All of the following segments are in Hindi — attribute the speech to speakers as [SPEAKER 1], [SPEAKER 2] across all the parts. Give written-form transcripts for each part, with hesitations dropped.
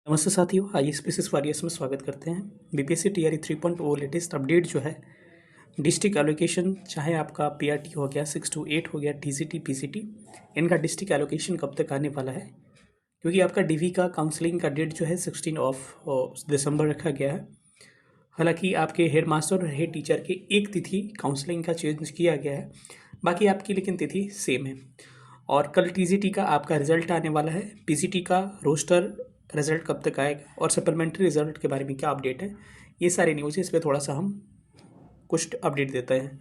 [SPEAKER 1] नमस्ते साथियों, आईएएस वॉरियर्स में स्वागत करते हैं। बीपीएससी टीआरई 3.0 लेटेस्ट अपडेट जो है डिस्ट्रिक्ट एलोकेशन, चाहे आपका पीआरटी हो गया 6 to 8 हो गया, टीसीटी पीसीटी, इनका डिस्ट्रिक्ट एलोकेशन कब तक आने वाला है। क्योंकि आपका डीवी का काउंसलिंग का डेट जो है 16 दिसंबर रखा गया है। हालांकि आपके हेड मास्टर और हेड टीचर की एक तिथि काउंसलिंग का चेंज किया गया है, बाकी आपकी लेकिन तिथि सेम है। और कल टीजीटी का आपका रिजल्ट आने वाला है। पीसीटी का रोस्टर रिजल्ट कब तक आएगा और सप्लीमेंट्री रिजल्ट के बारे में क्या अपडेट है, ये सारी न्यूज़ है। इस पर थोड़ा सा हम कुछ अपडेट देते हैं।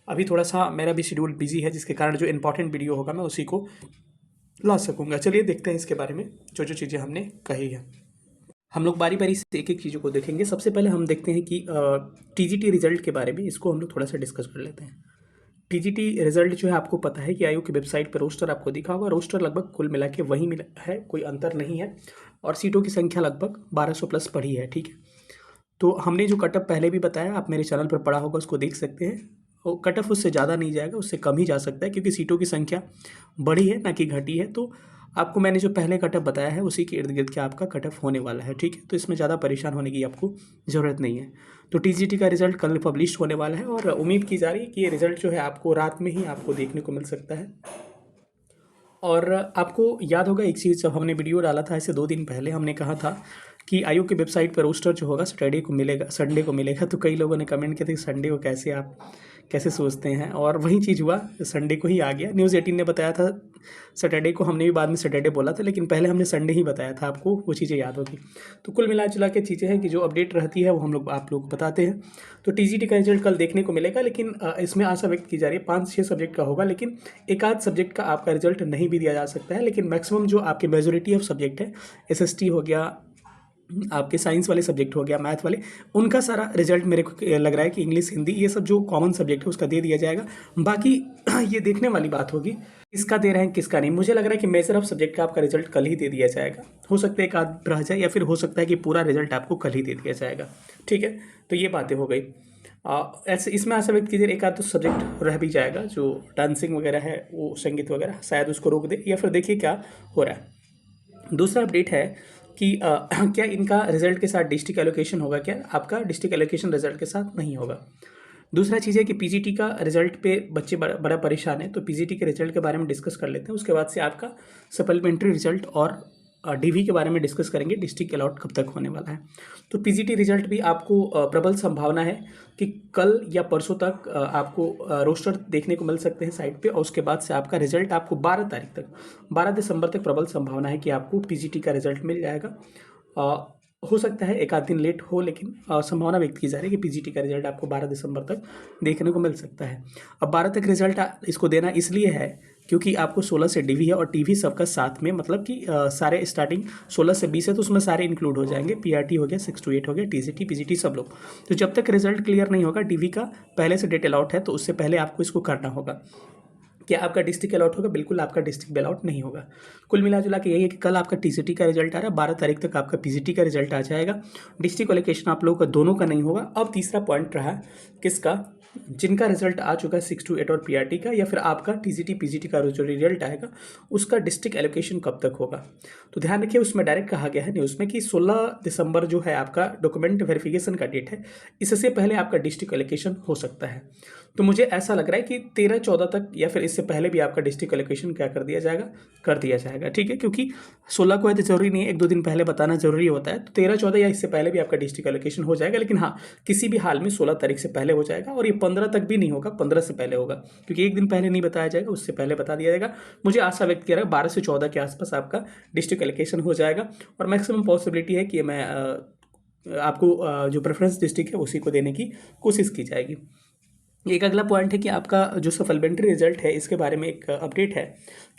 [SPEAKER 1] अभी थोड़ा सा मेरा भी शेड्यूल बिजी है, जिसके कारण जो इंपॉर्टेंट वीडियो होगा मैं उसी को ला सकूँगा। चलिए देखते हैं इसके बारे में जो जो चीज़ें हमने कही है। हम लोग बारी बारी से एक एक चीज़ों को देखेंगे। सबसे पहले हम देखते हैं कि टीजीटी रिजल्ट के बारे में, इसको हम लोग थोड़ा सा डिस्कस कर लेते हैं। टीजीटी रिजल्ट जो है, आपको पता है कि आयोग की वेबसाइट पर रोस्टर आपको दिखा होगा। रोस्टर लगभग कुल मिला के वही मिला है, कोई अंतर नहीं है। और सीटों की संख्या लगभग 1200 प्लस पड़ी है। ठीक है, तो हमने जो कट ऑफ पहले भी बताया, आप मेरे चैनल पर पढ़ा होगा, उसको देख सकते हैं। वो कट ऑफ उससे ज़्यादा नहीं जाएगा, उससे कम ही जा सकता है, क्योंकि सीटों की संख्या बढ़ी है ना कि घटी है। तो आपको मैंने जो पहले कट ऑफ बताया है उसी के इर्द गिर्द के आपका कट ऑफ होने वाला है। ठीक है, तो इसमें ज़्यादा परेशान होने की आपको ज़रूरत नहीं है। तो टीजीटी का रिजल्ट कल पब्लिश होने वाला है और उम्मीद की जा रही है कि ये रिजल्ट जो है आपको रात में ही आपको देखने को मिल सकता है। और आपको याद होगा एक चीज़, जब हमने वीडियो डाला था ऐसे 2 दिन पहले, हमने कहा था कि आयोग की वेबसाइट पर रोस्टर जो होगा सैटरडे को मिलेगा, संडे को मिलेगा। तो कई लोगों ने कमेंट किया था कि संडे को कैसे, आप कैसे सोचते हैं, और वही चीज़ हुआ, संडे को ही आ गया। न्यूज़ 18 ने बताया था सैटरडे को, हमने भी बाद में सैटरडे बोला था, लेकिन पहले हमने संडे ही बताया था, आपको वो चीज़ें याद होगी। तो कुल मिला जुला के चीज़ें हैं कि जो अपडेट रहती है वो हम लोग आप लोग को बताते हैं। तो टीजीटी का रिजल्ट कल देखने को मिलेगा, लेकिन इसमें आशा व्यक्त की जा रही है 5-6 सब्जेक्ट का होगा, लेकिन एक आध सब्जेक्ट का आपका रिजल्ट नहीं भी दिया जा सकता है। लेकिन मैक्सिमम जो आपके मेजोरिटी ऑफ सब्जेक्ट है, एसएसटी हो गया, आपके साइंस वाले सब्जेक्ट हो गया, मैथ वाले, उनका सारा रिजल्ट मेरे को लग रहा है कि इंग्लिश, हिंदी, ये सब जो कॉमन सब्जेक्ट है उसका दे दिया जाएगा। बाकी ये देखने वाली बात होगी किसका दे रहे हैं किसका नहीं। मुझे लग रहा है कि मेजर ऑफ सब्जेक्ट का आपका रिजल्ट कल ही दे दिया जाएगा। हो सकता है एक आध रह जाए, या फिर हो सकता है कि पूरा रिजल्ट आपको कल ही दे दिया जाएगा। ठीक है, तो ये बातें हो गई। ऐसे इसमें आशा व्यक्त कीजिए एक आध तो सब्जेक्ट रह भी जाएगा, जो डांसिंग वगैरह है, वो संगीत वगैरह, शायद उसको रोक दे, या फिर देखिए क्या हो रहा है। दूसरा अपडेट है कि क्या इनका रिजल्ट के साथ डिस्ट्रिक्ट एलोकेशन होगा, क्या आपका डिस्ट्रिक्ट एलोकेशन रिजल्ट के साथ नहीं होगा। दूसरा चीज़ है कि पीजीटी का रिजल्ट पे बच्चे बड़ा परेशान है, तो पीजीटी के रिजल्ट के बारे में डिस्कस कर लेते हैं। उसके बाद से आपका सप्लीमेंट्री रिजल्ट और डीवी के बारे में डिस्कस करेंगे, डिस्ट्रिक्ट अलॉट कब तक होने वाला है। तो पीजीटी रिजल्ट भी आपको प्रबल संभावना है कि कल या परसों तक आपको रोस्टर देखने को मिल सकते हैं साइट पे, और उसके बाद से आपका रिजल्ट आपको 12 तारीख तक, 12 दिसंबर तक प्रबल संभावना है कि आपको पीजीटी का रिजल्ट मिल जाएगा। हो सकता है एक आध दिन लेट हो, लेकिन संभावना व्यक्त की जा रही है कि पीजीटी का रिजल्ट आपको 12 दिसंबर तक देखने को मिल सकता है। अब 12 तक रिजल्ट इसको देना इसलिए है क्योंकि आपको 16 से डीवी है, और टीवी सबका साथ में, मतलब कि सारे स्टार्टिंग 16 से 20 है, तो उसमें सारे इंक्लूड हो जाएंगे। पीआरटी हो गया, 6 to 8 हो गया, टीसीटी पीजीटी सब लोग। तो जब तक रिजल्ट क्लियर नहीं होगा, डीवी का पहले से डेट अलॉट है, तो उससे पहले आपको इसको करना होगा। क्या आपका डिस्ट्रिक्ट अलॉट होगा? बिल्कुल आपका डिस्ट्रिक्ट अलॉट नहीं होगा। कुल मिला जुला के यही है कि कल आपका टीसीटी का रिजल्ट आ रहा है, 12 तारीख तक आपका पीजीटी का रिजल्ट आ जाएगा। डिस्ट्रिक्ट एलोकेशन आप लोगों का दोनों का नहीं होगा। अब तीसरा पॉइंट रहा किसका, जिनका रिजल्ट आ चुका है 6 to 8 और पीआरटी का, या फिर आपका टीजीटी पीजीटी का जो रिजल्ट आएगा उसका डिस्ट्रिक्ट एलोकेशन कब तक होगा। तो ध्यान रखिए, उसमें डायरेक्ट कहा गया है न्यूज़ में कि 16 दिसंबर जो है आपका डॉक्यूमेंट वेरिफिकेशन का डेट है, इससे पहले आपका डिस्ट्रिक्ट एलोकेशन हो सकता है। तो मुझे ऐसा लग रहा है कि 13-14 तक या फिर इससे पहले भी आपका डिस्ट्रिक्ट एलोकेशन क्या कर दिया जाएगा, कर दिया जाएगा। ठीक है, क्योंकि 16 को है तो जरूरी नहीं है, 1-2 दिन पहले बताना जरूरी होता है। तो 13-14 या इससे पहले भी आपका डिस्ट्रिक्ट एलोकेशन हो जाएगा, लेकिन हाँ, किसी भी हाल में 16 तारीख से पहले हो जाएगा। और ये 15 तक भी नहीं होगा, 15 से पहले होगा, क्योंकि एक दिन पहले नहीं बताया जाएगा, उससे पहले बता दिया जाएगा। मुझे आशा व्यक्त किया 12 से 14 के आसपास आपका डिस्ट्रिक्ट एलोकेशन हो जाएगा, और मैक्सिमम पॉसिबिलिटी है कि मैं आपको जो प्रेफरेंस डिस्ट्रिक्ट है उसी को देने की कोशिश की जाएगी। एक अगला पॉइंट है कि आपका जो सप्लीमेंट्री रिजल्ट है, इसके बारे में एक अपडेट है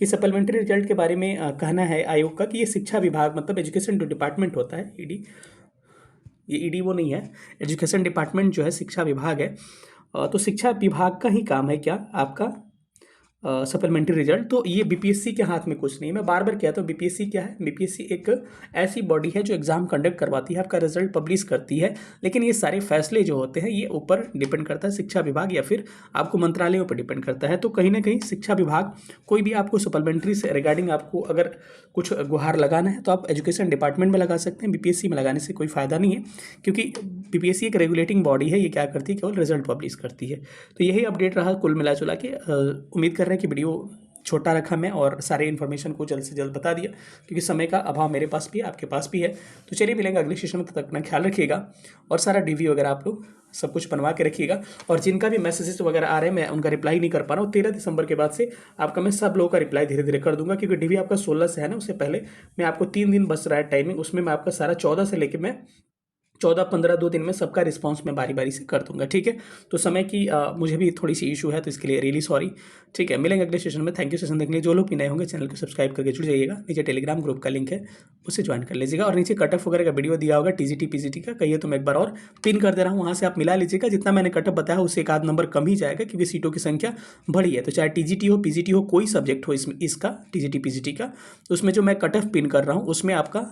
[SPEAKER 1] कि सप्लीमेंट्री रिजल्ट के बारे में कहना है आयोग का कि ये शिक्षा विभाग, मतलब एजुकेशन डिपार्टमेंट होता है, ईडी, ये ईडी वो नहीं है, एजुकेशन डिपार्टमेंट जो है शिक्षा विभाग है। तो शिक्षा विभाग का ही काम है क्या आपका सप्लीमेंट्री रिजल्ट। तो ये बीपीएससी के हाथ में कुछ नहीं है। मैं बार बार कहता हूँ बीपीएससी क्या है, बीपीएससी एक ऐसी बॉडी है जो एग्जाम कंडक्ट करवाती है, आपका रिजल्ट पब्लिश करती है, लेकिन ये सारे फैसले जो होते हैं ये ऊपर डिपेंड करता है शिक्षा विभाग या फिर आपको मंत्रालयों पर डिपेंड करता है। तो कहीं ना कहीं शिक्षा विभाग कोई भी आपको सप्लीमेंट्री से रिगार्डिंग आपको अगर कुछ गुहार लगाना है तो आप एजुकेशन डिपार्टमेंट में लगा सकते हैं, बीपीएससी में लगाने से कोई फ़ायदा नहीं है, क्योंकि बीपीएससी एक रेगुलेटिंग बॉडी है, ये क्या करती है, केवल रिजल्ट पब्लिश करती है। तो यही अपडेट रहा कुल मिला जुला के। उम्मीद कर रहे हैं कि वीडियो छोटा रखा मैं और सारे इन्फॉर्मेशन को जल्द से जल्द बता दिया, क्योंकि समय का अभाव मेरे पास भी है, आपके पास भी है। तो चलिए मिलेंगे अगले सेशन में, तब तक अपना ख्याल रखिएगा और सारा डीवी वगैरह आप लोग सब कुछ बनवा के रखिएगा। और जिनका भी मैसेजेस वगैरह आ रहे हैं मैं उनका रिप्लाई नहीं कर पा रहा हूँ, 13 दिसंबर के बाद से आपका मैं सब लोगों का रिप्लाई धीरे धीरे कर दूंगा, क्योंकि डीवी आपका 16 से है ना, उससे पहले मैं आपको 3 दिन बस रहा है टाइमिंग, उसमें मैं आपका सारा 14 से लेकर मैं 14-15 2 दिन में सबका रिस्पांस मैं बारी बारी से कर दूंगा, ठीक है। तो समय की मुझे भी थोड़ी सी इशू है, तो इसके लिए रियली सॉरी, ठीक है। मिलेंगे अगले सेशन में। थैंक यू सेशन देखने के लिए। जो लोग भी नए होंगे चैनल को सब्सक्राइब करके जुड़ जाइएगा। नीचे टेलीग्राम ग्रुप का लिंक है, उससे ज्वाइन कर लीजिएगा, और नीचे कट ऑफ वगैरह का वीडियो दिया होगा टीजीटी पीजीटी का, कहिए तो मैं एक बार और पिन कर दे रहा हूँ, वहाँ से आप मिला लीजिएगा। जितना मैंने कट ऑफ बताया उससे एक आध नंबर कम ही जाएगा, क्योंकि सीटों की संख्या बढ़ी है। तो चाहे टीजीटी हो पीजीटी हो, कोई सब्जेक्ट हो इसमें, इसका टीजीटी पीजीटी का, उसमें जो मैं कट ऑफ पिन कर रहा हूँ उसमें आपका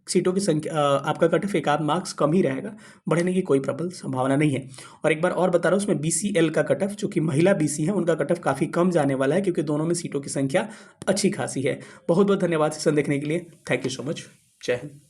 [SPEAKER 1] सीटों की संख्या, आपका कट ऑफ एक आध मार्क्स कम ही रहेगा, बढ़ने की कोई प्रबल संभावना नहीं है। और एक बार और बता रहा हूँ, उसमें बीसीएल का कट ऑफ, जो कि महिला बीसी है, उनका कट ऑफ काफ़ी कम जाने वाला है, क्योंकि दोनों में सीटों की संख्या अच्छी खासी है। बहुत बहुत धन्यवाद सेशन देखने के लिए। Thank you so much. जय हिंद।